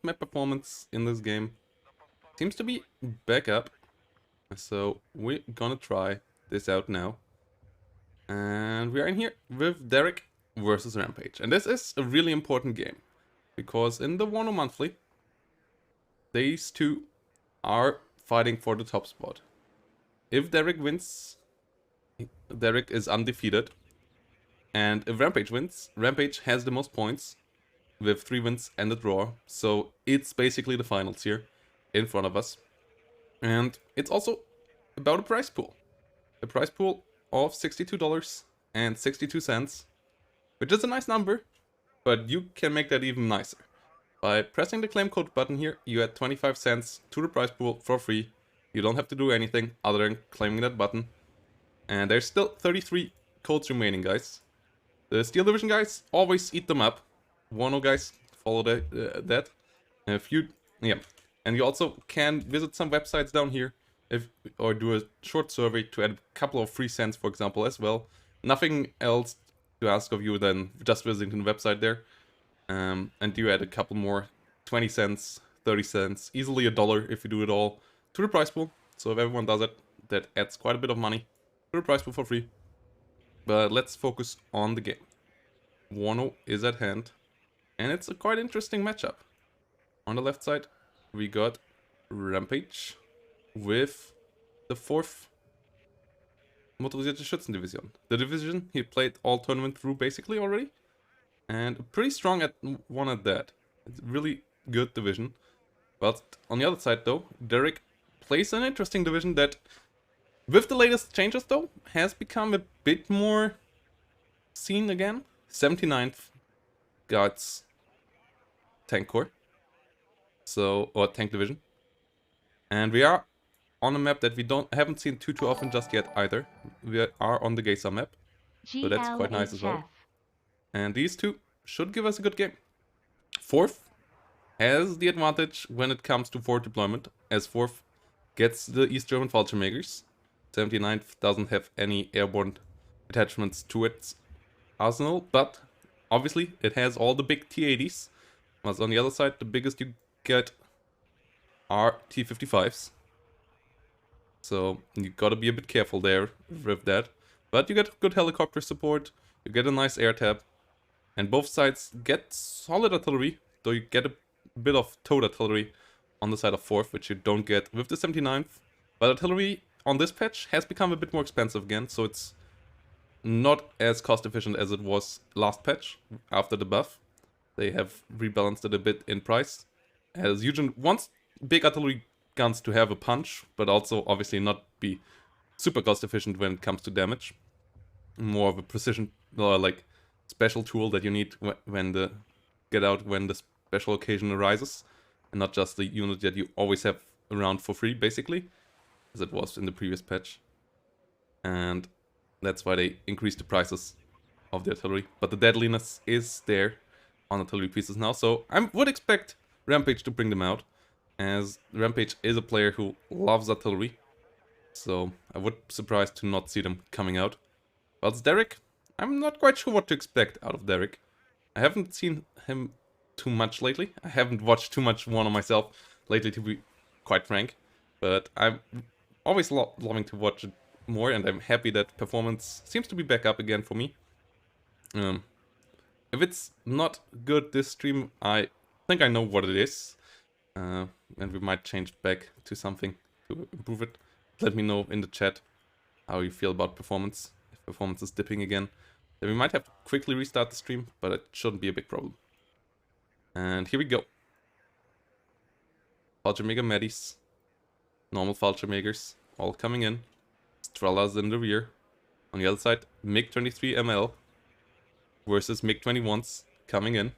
my performance in this game seems to be back up. So we're gonna try this out now. And we are in here with Darrick versus Rampage. And this is a really important game. Because in the WARNO Monthly, these two are fighting for the top spot. If Darrick wins, Darrick is undefeated. And if Rampage wins, Rampage has the most points with 3 wins and a draw. So it's basically the finals here in front of us. And it's also about a prize pool. A prize pool of $62.62, which is a nice number, but you can make that even nicer. By pressing the claim code button here, you add 25 cents to the prize pool for free. You don't have to do anything other than claiming that button. And there's still 33 codes remaining, guys. The Steel Division guys always eat them up. WARNO guys follow that. And you also can visit some websites down here or do a short survey to add a couple of free cents, for example, as well. Nothing else to ask of you than just visiting the website there. And you add a couple more 20 cents, 30 cents, easily $1 if you do it all to the prize pool. So if everyone does it, that adds quite a bit of money to the prize pool for free. But let's focus on the game. WARNO is at hand, and it's a quite interesting matchup. On the left side, we got Rampage with the 4th Motorisierte Schützendivision. The division he played all tournament through basically already, and pretty strong at one at that. It's a really good division. But on the other side though, Darrick plays an interesting division that, with the latest changes though, has become a bit more seen again. 79th Guards Tank Corps. Or Tank Division. And we are on a map that we haven't seen too often just yet either. We are on the Geisa map. So that's quite nice as well. And these two should give us a good game. 4th has the advantage when it comes to forward deployment, as 4th gets the East German Fallschirmjägers. 79th doesn't have any airborne attachments to its arsenal, but obviously it has all the big T-80s. Whilst on the other side, the biggest you get are T-55s. So you gotta be a bit careful there with that. But you get good helicopter support, you get a nice air tab, and both sides get solid artillery, though you get a bit of towed artillery on the side of 4th, which you don't get with the 79th. But artillery on this patch has become a bit more expensive again, so it's not as cost efficient as it was last patch after the buff. They have rebalanced it a bit in price, as Eugen wants big artillery guns to have a punch, but also obviously not be super cost efficient when it comes to damage. More of a precision or like special tool that you need when the special occasion arises, and not just the unit that you always have around for free basically, as it was in the previous patch. And that's why they increased the prices of the artillery. But the deadliness is there on artillery pieces now, so I would expect Rampage to bring them out, as Rampage is a player who loves artillery. So I would be surprised to not see them coming out. But Darrick, I'm not quite sure what to expect out of Darrick. I haven't seen him too much lately. I haven't watched too much WARNO myself lately, to be quite frank. But I'm always loving to watch it more, and I'm happy that performance seems to be back up again for me. If it's not good this stream, I think I know what it is. And we might change back to something to improve it. Let me know in the chat how you feel about performance. If performance is dipping again, then we might have to quickly restart the stream, but it shouldn't be a big problem. And here we go. Fallschirmjäger Medis, normal Fallschirmjägers, all coming in. Strella's in the rear. On the other side, MiG-23 ML versus MiG-21s coming in.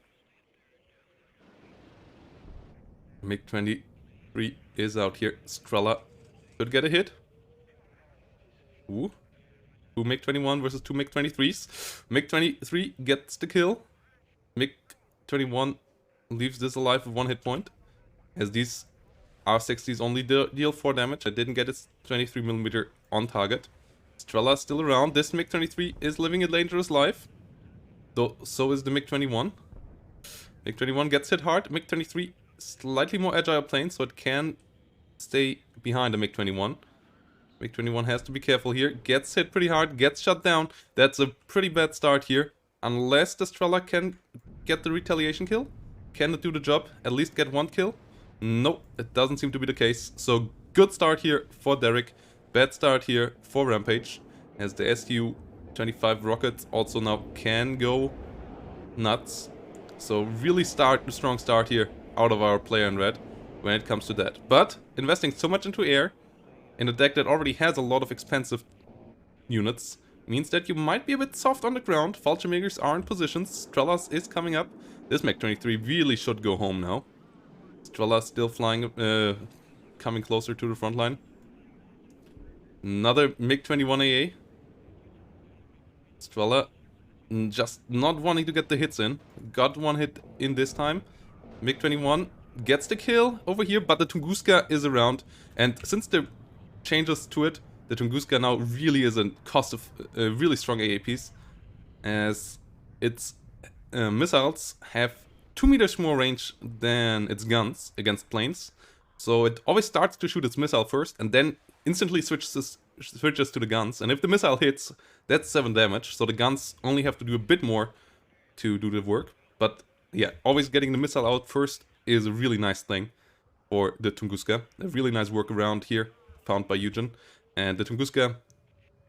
MiG-23 is out here. Strela could get a hit. Ooh. 2 MiG-21 versus 2 MiG-23s. MiG-23 gets the kill. MiG-21 leaves this alive with 1 hit point, as these R60s only deal 4 damage. I didn't get its 23mm on target. Strela still around. This MiG-23 is living a dangerous life, though so is the MiG-21. MiG-21 gets hit hard. MiG-23 slightly more agile plane, so it can stay behind the MiG-21. MiG-21 has to be careful here. Gets hit pretty hard, gets shut down. That's a pretty bad start here. Unless the Strela can get the retaliation kill. Can it do the job? At least get one kill? No, it doesn't seem to be the case. So good start here for Darrick. Bad start here for Rampage. As the Su-25 rockets also now can go nuts. So really strong start here out of our player in red when it comes to that. But investing so much into air in a deck that already has a lot of expensive units means that you might be a bit soft on the ground. Fallschirmjägers are in positions. Strelas is coming up. This MiG-23 really should go home now. Strela still flying, coming closer to the front line. Another MiG-21 AA. Strela just not wanting to get the hits in. Got one hit in this time. MiG-21 gets the kill over here, but the Tunguska is around. And since the changes to it, the Tunguska now really is a cost of really strong AA piece, as its missiles have 2 meters more range than its guns against planes. So it always starts to shoot its missile first and then instantly switches to the guns. And if the missile hits, that's 7 damage. So the guns only have to do a bit more to do the work. But yeah, always getting the missile out first is a really nice thing for the Tunguska. A really nice workaround here found by Eugen. And the Tunguska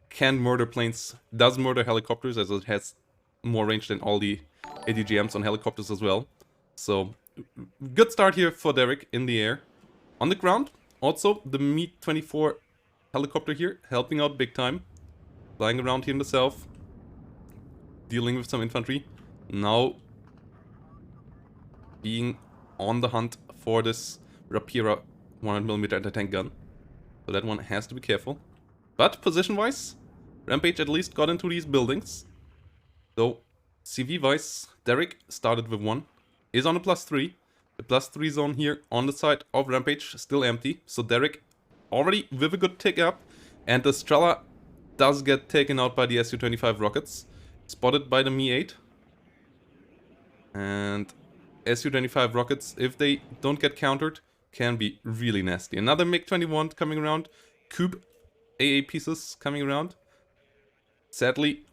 can murder planes, does murder helicopters, as it has more range than all the ATGMs on helicopters as well. So, good start here for Darrick in the air. On the ground, also the Mi-24 helicopter here, helping out big time. Flying around here in the south, dealing with some infantry. Now, being on the hunt for this Rapira 100mm anti-tank gun. So that one has to be careful. But position-wise, Rampage at least got into these buildings. So, CV-wise, Darrick started with 1. Is on a +3. The +3 zone here on the side of Rampage still empty. So Darrick already with a good tick up. And the Strela does get taken out by the Su-25 rockets. Spotted by the Mi-8. And Su-25 rockets, if they don't get countered, can be really nasty. Another MiG-21 coming around. Cube AA pieces coming around. Sadly,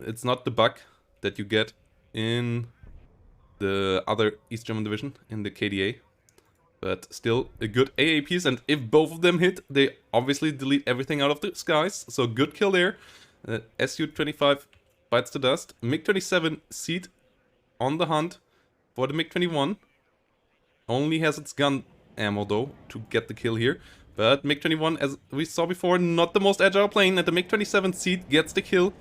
it's not the bug that you get in the other East German division, in the KDA. But still a good AA piece, and if both of them hit, they obviously delete everything out of the skies. So good kill there. Su-25 bites the dust. MiG-27 seat on the hunt for the MiG-21. Only has its gun ammo though to get the kill here. But MiG-21, as we saw before, not the most agile plane, and the MiG-27 seat gets the kill.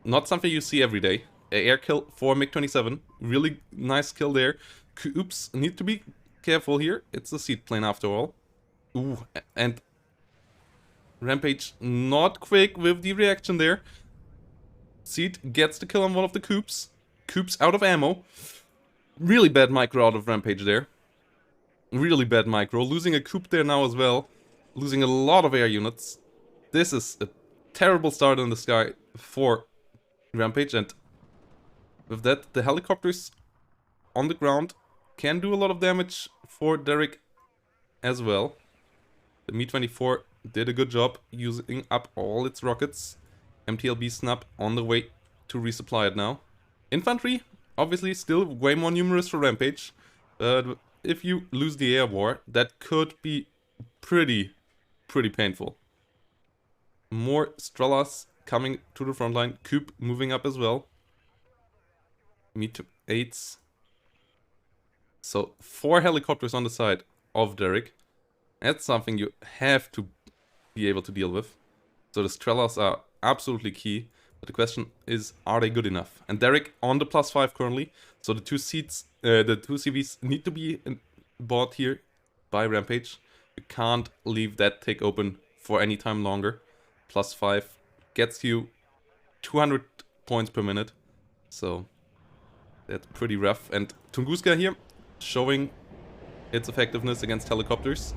Not something you see every day. Air kill for MiG-27. Really nice kill there. Oops, need to be careful here. It's a seat plane after all. Ooh, and Rampage not quick with the reaction there. Seat gets the kill on one of the coops. Coops out of ammo. Really bad micro out of Rampage there. Really bad micro. Losing a coop there now as well. Losing a lot of air units. This is a terrible start in the sky for Rampage, and with that, the helicopters on the ground can do a lot of damage for Darrick as well. The Mi-24 did a good job using up all its rockets. MTLB snap on the way to resupply it now. Infantry, obviously still way more numerous for Rampage. But if you lose the air war, that could be pretty painful. More Strelas coming to the front line. Coop moving up as well. Mi-8s. So 4 helicopters on the side of Darrick. That's something you have to be able to deal with. So the Strelas are absolutely key. But the question is, are they good enough? And Darrick on the +5 currently. So the 2 seats, the 2 CVs need to be bought here by Rampage. You can't leave that tick open for any time longer. +5 gets you 200 points per minute. So that's pretty rough. And Tunguska here showing its effectiveness against helicopters.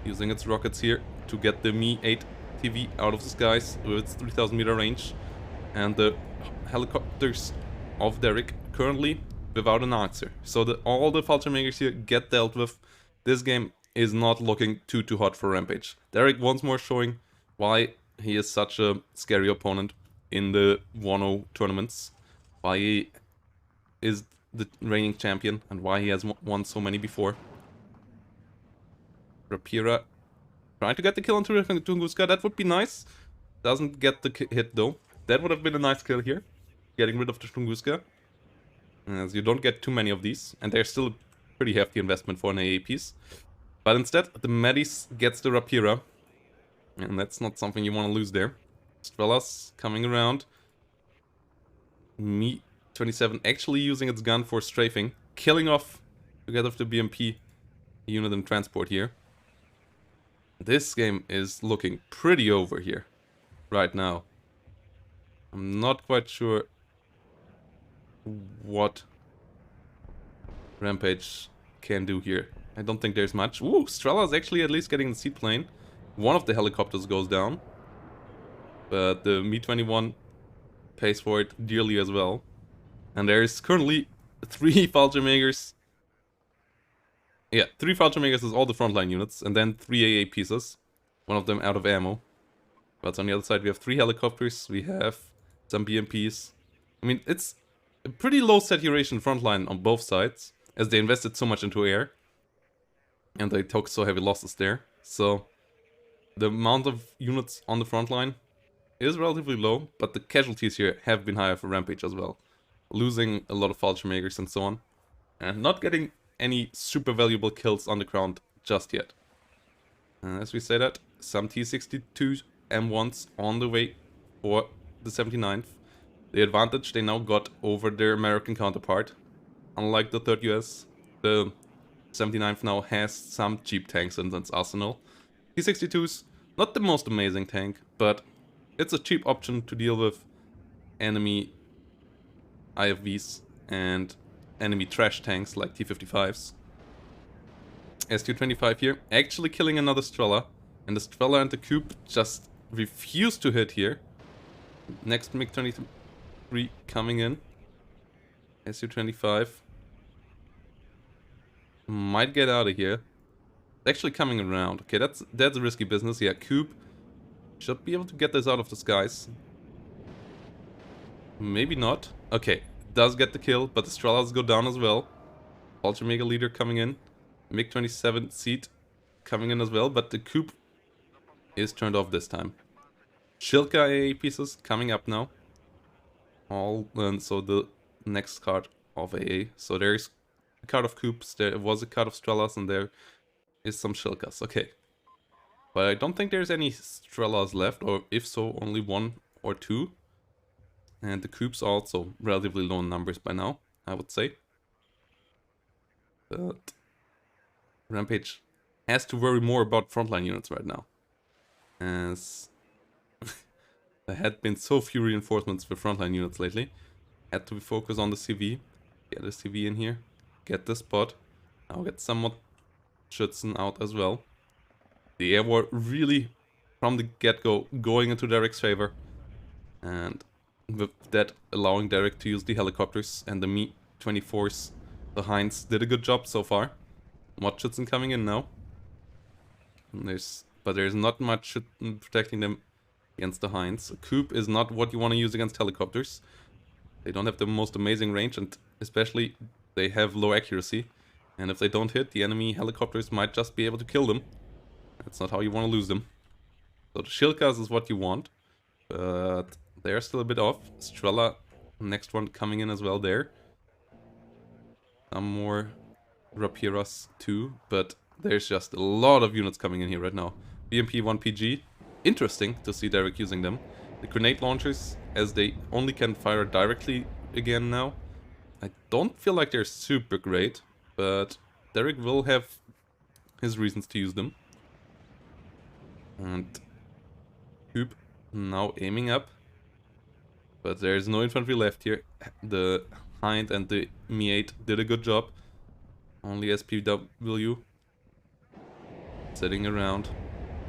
Using its rockets here to get the Mi-8 TV out of the skies with its 3000 meter range. And the helicopters of Darrick currently without an answer. So all the Fallschirmjägers here get dealt with. This game is not looking too hot for Rampage. Darrick once more showing why he is such a scary opponent in the WARNO tournaments. Why he is the reigning champion and why he has won so many before. Rapira trying to get the kill on Tunguska. That would be nice. Doesn't get the hit though. That would have been a nice kill here. Getting rid of the Tunguska. As you don't get too many of these. And they're still a pretty hefty investment for an AA piece. But instead, the Medis gets the Rapira. And that's not something you want to lose there. Strelas coming around. Me-27 actually using its gun for strafing. Killing off together with the BMP unit and transport here. This game is looking pretty over here. Right now. I'm not quite sure what Rampage can do here. I don't think there's much. Ooh, Strela is actually at least getting the seaplane. One of the helicopters goes down. But the Me-21 pays for it dearly as well. And there's currently 3 Fallschirmjägers. Yeah, 3 Fallschirmjägers is all the frontline units. And then 3 AA pieces. One of them out of ammo. But on the other side we have 3 helicopters. We have some BMPs. I mean, it's a pretty low saturation frontline on both sides. As they invested so much into air. And they took so heavy losses there. So the amount of units on the front line is relatively low, but the casualties here have been higher for Rampage as well. Losing a lot of Fallschirmjägers and so on. And not getting any super valuable kills on the ground just yet. As we say that, some T-62 M1s on the way for the 79th. The advantage they now got over their American counterpart. Unlike the 3rd US, the 79th now has some cheap tanks in its arsenal. T-62's not the most amazing tank, but it's a cheap option to deal with enemy IFVs and enemy trash tanks like T-55s. ST-25 here, actually killing another Strela, and the Strela and the Cube just refuse to hit here. Next MiG-23 coming in. SU-25 might get out of here. Actually coming around. Okay, that's a risky business. Yeah, Cube should be able to get this out of the skies. Maybe not. Okay, does get the kill, but the Strelas go down as well. Fallschirmjäger leader coming in. MiG-27 seat coming in as well, but the Cube is turned off this time. Shilka AA pieces coming up now. So the next card of AA. So there's a card of Cubes, there was a card of Strelas, and there is some Shilkas. Okay. But I don't think there's any Strelas left, or if so, only 1 or 2. And the Cubes are also relatively low in numbers by now, I would say. But Rampage has to worry more about frontline units right now. As there had been so few reinforcements for frontline units lately. Had to focus on the CV. Get the CV in here. Get the spot. Now get somewhat Schützen out as well. The air war really, from the get-go, going into Darrick's favor. And with that, allowing Darrick to use the helicopters and the Me-24s. The Heinz did a good job so far. Mod Schützen coming in now. But there's not much protecting them against the Heinz. A Cube is not what you want to use against helicopters. They don't have the most amazing range, and especially they have low accuracy. And if they don't hit, the enemy helicopters might just be able to kill them. That's not how you want to lose them. So the Shilkas is what you want. But they're still a bit off. Strela, next one coming in as well there. Some more Rapiras too, but there's just a lot of units coming in here right now. BMP-1 PG. Interesting to see Darrick using them. The grenade launchers, as they only can fire directly again now. I don't feel like they're super great, but Darrick will have his reasons to use them. And Cube now aiming up. But there's no infantry left here. The Hind and the Me-8 did a good job. Only SPW sitting around.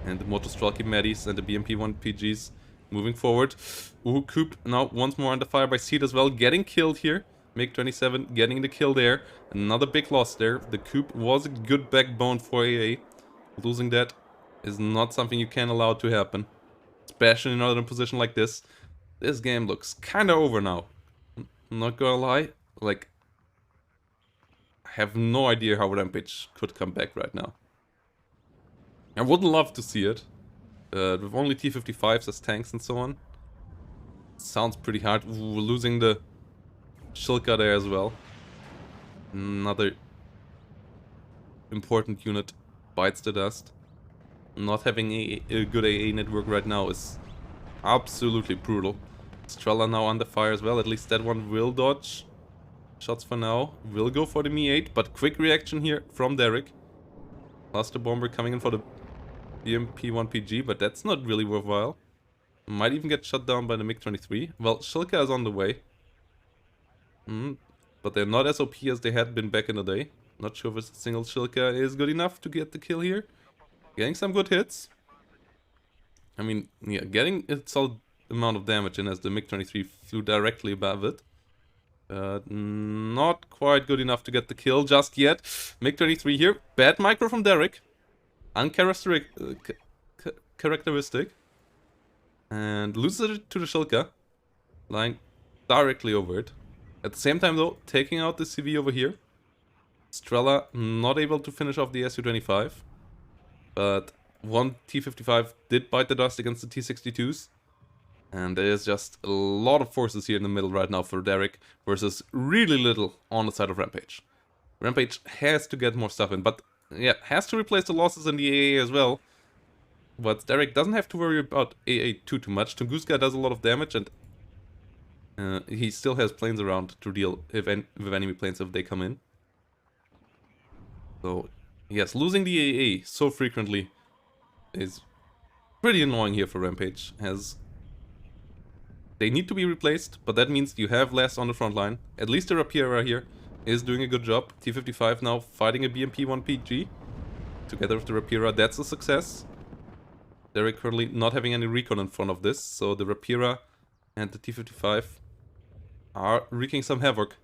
And the Motostrelki Medis and the BMP-1 PGs moving forward. Ooh, Cube now once more under fire by Seed as well. Getting killed here MiG-27 getting the kill there. Another big loss there. The coup was a good backbone for AA. Losing that is not something you can allow to happen. Especially not in a position like this. This game looks kinda over now. I'm not gonna lie. Like, I have no idea how Rampage could come back right now. I would love to see it. With only T-55s as tanks and so on. Sounds pretty hard. Ooh, losing the Shilka there as well. Another important unit bites the dust. Not having a good AA network right now is absolutely brutal. Strela now under fire as well. At least that one will dodge shots for now. Will go for the Mi-8, but quick reaction here from Darrick. Cluster bomber coming in for the BMP-1PG, but that's not really worthwhile. Might even get shut down by the MiG-23. Well, Shilka is on the way. But they're not as OP as they had been back in the day. Not sure if a single Shilka is good enough to get the kill here. Getting some good hits. I mean, yeah, getting a solid amount of damage in as the MiG-23 flew directly above it. Not quite good enough to get the kill just yet. MiG-23 here. Bad micro from Darrick. Uncharacteristic. And loses it to the Shilka. Lying directly over it. At the same time though, taking out the CV over here. Strela not able to finish off the Su-25. But one T-55 did bite the dust against the T-62s. And there's just a lot of forces here in the middle right now for Darrick versus really little on the side of Rampage. Rampage has to get more stuff in, but yeah, has to replace the losses in the AA as well. But Darrick doesn't have to worry about AA too much. Tunguska does a lot of damage and he still has planes around to deal with enemy planes if they come in. So yes, losing the AA so frequently is pretty annoying here for Rampage, as they need to be replaced, but that means you have less on the front line. At least the Rapiera here is doing a good job. T-55 now fighting a BMP-1PG. Together with the Rapiera, that's a success. They're currently not having any recon in front of this, so the Rapiera and the T-55 are wreaking some havoc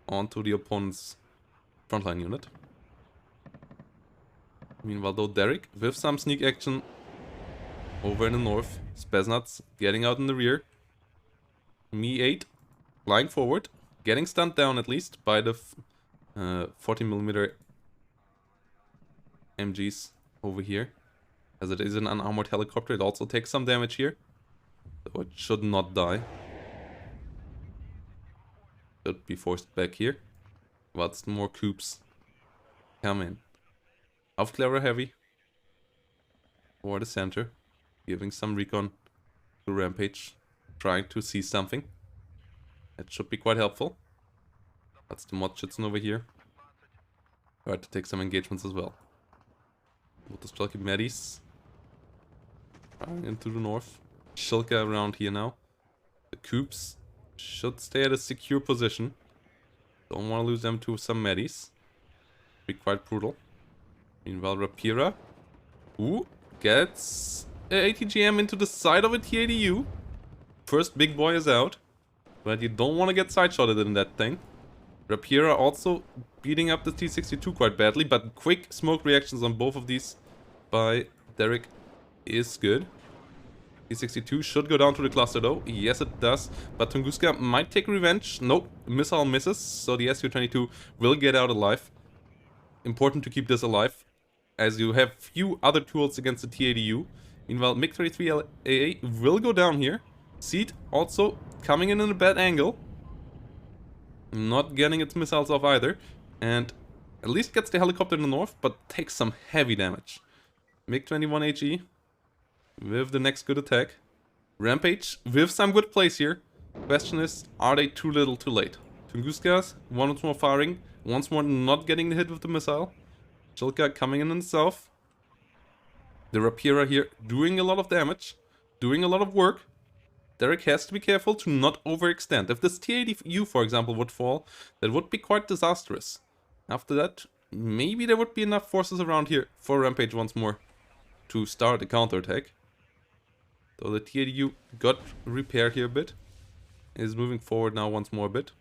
onto the opponent's frontline unit. Meanwhile though, Darrick with some sneak action over in the north. Spetsnaz getting out in the rear. Mi-8 flying forward, getting stunned down at least by the 40mm MGs over here. As it is an unarmored helicopter, it also takes some damage here. So it should not die. Should be forced back here. Whilst more coups come in. Aufklärer heavy for the center, giving some recon to Rampage, trying to see something. That should be quite helpful. That's the mod Schützen over here. Try to take some engagements as well. Motorstrelke Medis into the north. Shilka around here now. The coups should stay at a secure position. Don't want to lose them to some Medis. Be quite brutal. Meanwhile, Rapiera, who gets a ATGM into the side of a T-80U. First big boy is out, but you don't want to get side-shotted in that thing. Rapiera also beating up the T-62 quite badly, but quick smoke reactions on both of these by Darrick is good. T-62 should go down to the cluster though. Yes, it does. But Tunguska might take revenge. Nope, missile misses, so the Su-22 will get out alive. Important to keep this alive, as you have few other tools against the T-80U. Meanwhile, MiG-23 AA will go down here. Seed also coming in a bad angle. Not getting its missiles off either. And at least gets the helicopter in the north, but takes some heavy damage. MiG-21 HE with the next good attack. Rampage with some good plays here. Question is, are they too little too late? Tunguska's once more firing. Once more not getting the hit with the missile. Shilka coming in the south. The Rapiera here doing a lot of damage. Doing a lot of work. Darrick has to be careful to not overextend. If this T-80U, for example, would fall, that would be quite disastrous. After that, maybe there would be enough forces around here for Rampage once more to start a counterattack. So the T-80U got repaired here a bit. Is moving forward now once more a bit.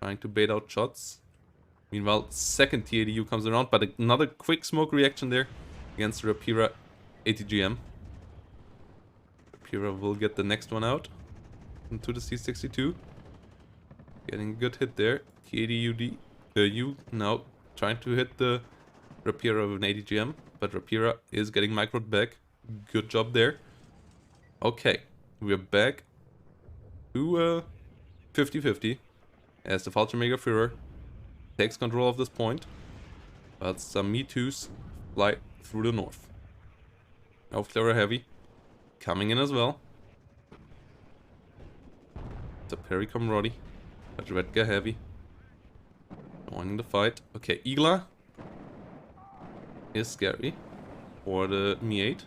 Trying to bait out shots. Meanwhile, second TADU comes around, but another quick smoke reaction there against Rapira ATGM. Rapira will get the next one out into the C62. Getting a good hit there. TADUD U now trying to hit the Rapira with an ATGM, but Rapira is getting microed back. Good job there. Okay, we're back to 50-50 as the Fallschirmjäger Führer takes control of this point, but some Me Too's fly through the north. Aufklärer Heavy coming in as well. It's a Perry Comrade, but Redgar Heavy joining the fight. Okay, Igla is scary for the Mi-8.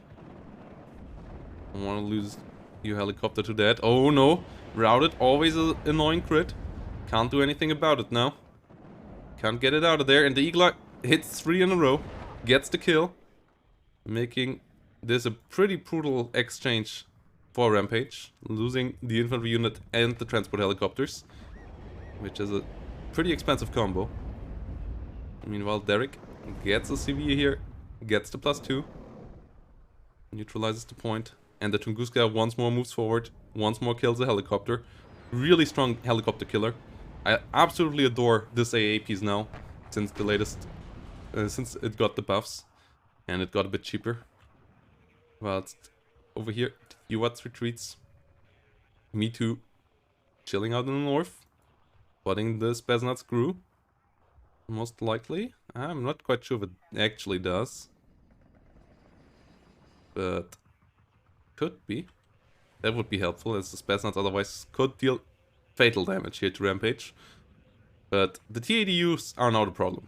Don't want to lose your helicopter to that. Oh no, routed, always an annoying crit. Can't do anything about it now. Can't get it out of there, and the Igla hits 3 in a row, gets the kill, making this a pretty brutal exchange for Rampage, losing the infantry unit and the transport helicopters, which is a pretty expensive combo. Meanwhile, Darrick gets a CV here, gets the +2, neutralizes the point, and the Tunguska once more moves forward, once more kills a helicopter. Really strong helicopter killer. I absolutely adore this AAPs now, since the latest, since it got the buffs, and it got a bit cheaper. Well, it's over here, UATS retreats. Me Too, chilling out in the north, spotting the Spetsnaz crew. Most likely. I'm not quite sure if it actually does. But could be. That would be helpful, as the Spetsnaz otherwise could deal fatal damage here to Rampage. But the TADUs are now the problem.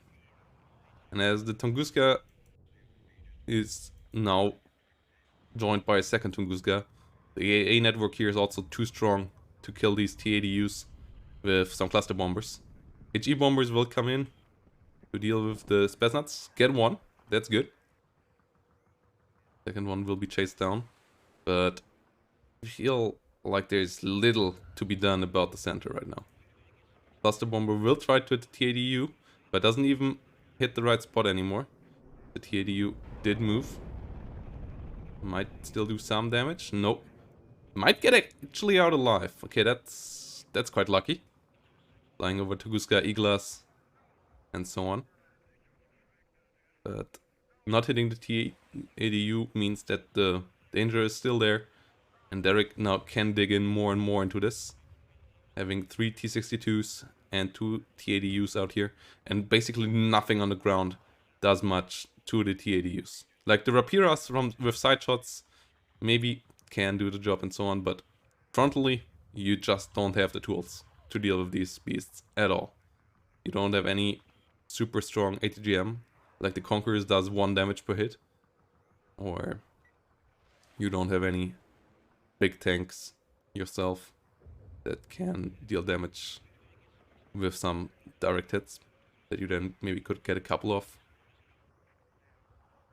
And as the Tunguska is now joined by a second Tunguska, the AA network here is also too strong to kill these TADUs with some cluster bombers. HE bombers will come in to deal with the Spetsnaz. Get one, that's good. Second one will be chased down. But I feel like there's little to be done about the center right now. Cluster bomber will try to hit the TADU, but doesn't even hit the right spot anymore. The TADU did move. Might still do some damage. Nope. Might get actually out alive. Okay, that's quite lucky. Flying over Tunguska, Iglas, and so on. But not hitting the TADU means that the danger is still there. And Darrick now can dig in more and more into this. Having 3 T-62s and 2 TADUs out here. And basically nothing on the ground does much to the TADUs. Like the Rapiras with side shots maybe can do the job and so on. But frontally, you just don't have the tools to deal with these beasts at all. You don't have any super strong ATGM. Like the Conquerors does 1 damage per hit. Or you don't have any big tanks yourself that can deal damage with some direct hits that you then maybe could get a couple of.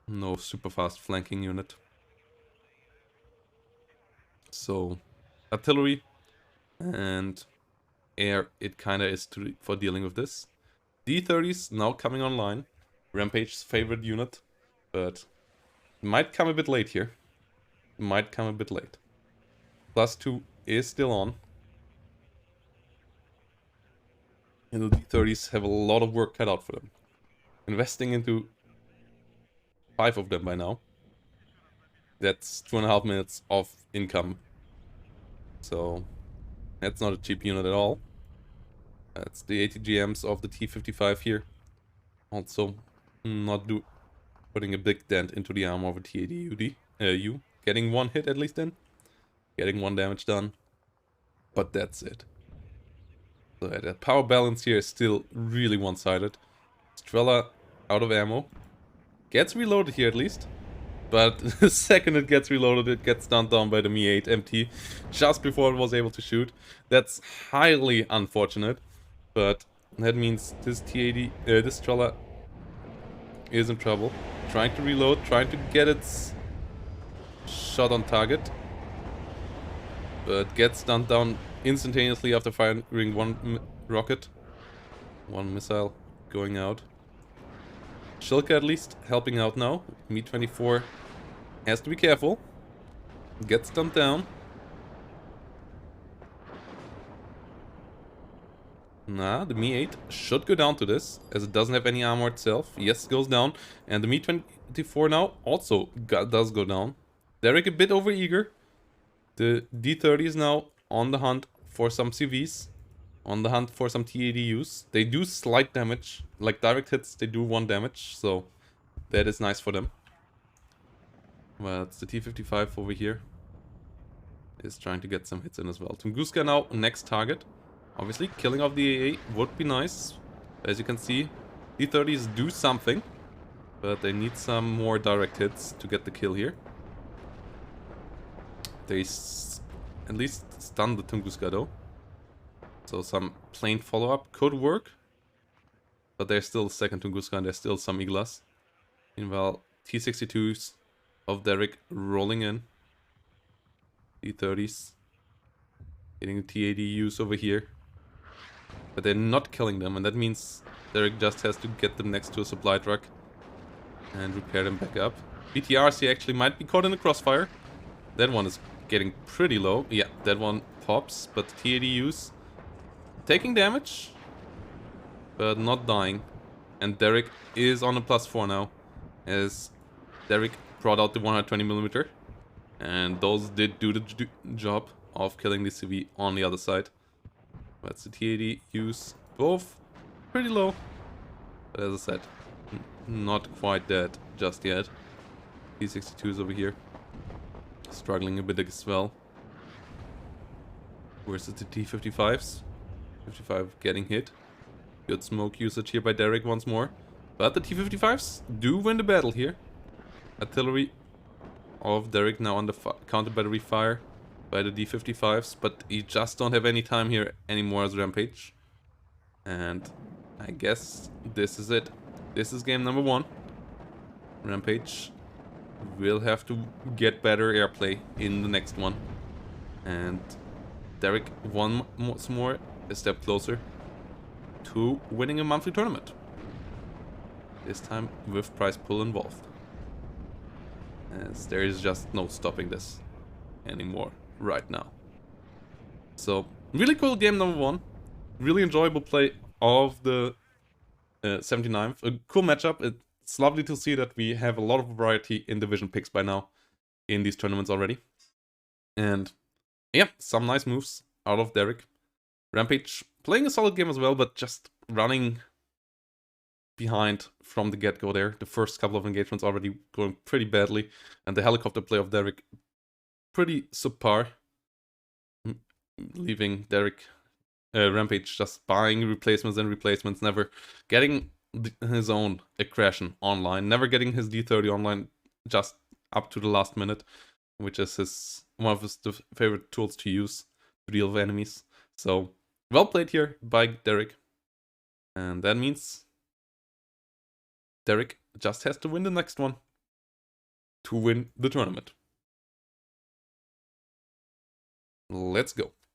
No super fast flanking unit. So artillery and air, it kinda is for dealing with this. D30s now coming online. Rampage's favorite unit, but might come a bit late here. Might come a bit late. +2 is still on. And the D30s have a lot of work cut out for them. Investing into 5 of them by now. That's 2.5 minutes of income. So that's not a cheap unit at all. That's the ATGMs of the T55 here. Also not putting a big dent into the armor of a TADU. Getting 1 hit at least in. Getting 1 damage done. But that's it. So the power balance here is still really one-sided. Strela out of ammo. Gets reloaded here at least. But the second it gets reloaded, it gets stunned down by the Mi-8 MT. Just before it was able to shoot. That's highly unfortunate. But that means this this Strela is in trouble. Trying to reload, trying to get its shot on target. But gets stunned down instantaneously after firing 1 rocket. One missile going out. Shilka at least helping out now. Me-24 has to be careful. Gets stunned down. Nah, the Me-8 should go down to this, as it doesn't have any armor itself. Yes, goes down. And the Me-24 now also does go down. Darrick a bit overeager. The D-30 is now on the hunt for some CVs. On the hunt for some T-80Us. They do slight damage. Like direct hits, they do 1 damage. So that is nice for them. Well, it's the T-55 over here. Is trying to get some hits in as well. Tunguska now next target. Obviously, killing off the AA would be nice. As you can see, D-30s do something. But they need some more direct hits to get the kill here. They at least stun the Tunguska though. So some plain follow-up could work. But there's still a second Tunguska and there's still some Iglas. Meanwhile, T-62s of Darrick rolling in. T-30s. Getting the T-80Us over here. But they're not killing them, and that means Darrick just has to get them next to a supply truck and repair them back up. BTRC actually might be caught in the crossfire. That one is getting pretty low. Yeah, that one pops, but T-80Us taking damage, but not dying. And Darrick is on a +4 now, as Darrick brought out the 120mm, and those did do the job of killing the CV on the other side. That's the T-80Us, both pretty low, but as I said, not quite dead just yet. T-62s over here, struggling a bit as well. Where's the T-55s? 55 getting hit. Good smoke usage here by Darrick once more. But the T-55s do win the battle here. Artillery of Darrick now under counter battery fire by the D-55s, but you just don't have any time here anymore as Rampage. And I guess this is it. This is game number 1. Rampage will have to get better airplay in the next one. And Darrick once more a step closer to winning a monthly tournament. This time with prize pool involved. As there is just no stopping this anymore right now. So, really cool game number 1. Really enjoyable play of the 79th. A cool matchup. It's lovely to see that we have a lot of variety in division picks by now in these tournaments already. And yeah, some nice moves out of Darrick. Rampage playing a solid game as well, but just running behind from the get-go there. The first couple of engagements already going pretty badly. And the helicopter play of Darrick pretty subpar. Leaving Rampage just buying replacements and replacements, never getting his own aggression online, never getting his D-30 online just up to the last minute, which is one of his favorite tools to use to deal with enemies. So, well played here by Darrick. And that means Darrick just has to win the next one to win the tournament. Let's go.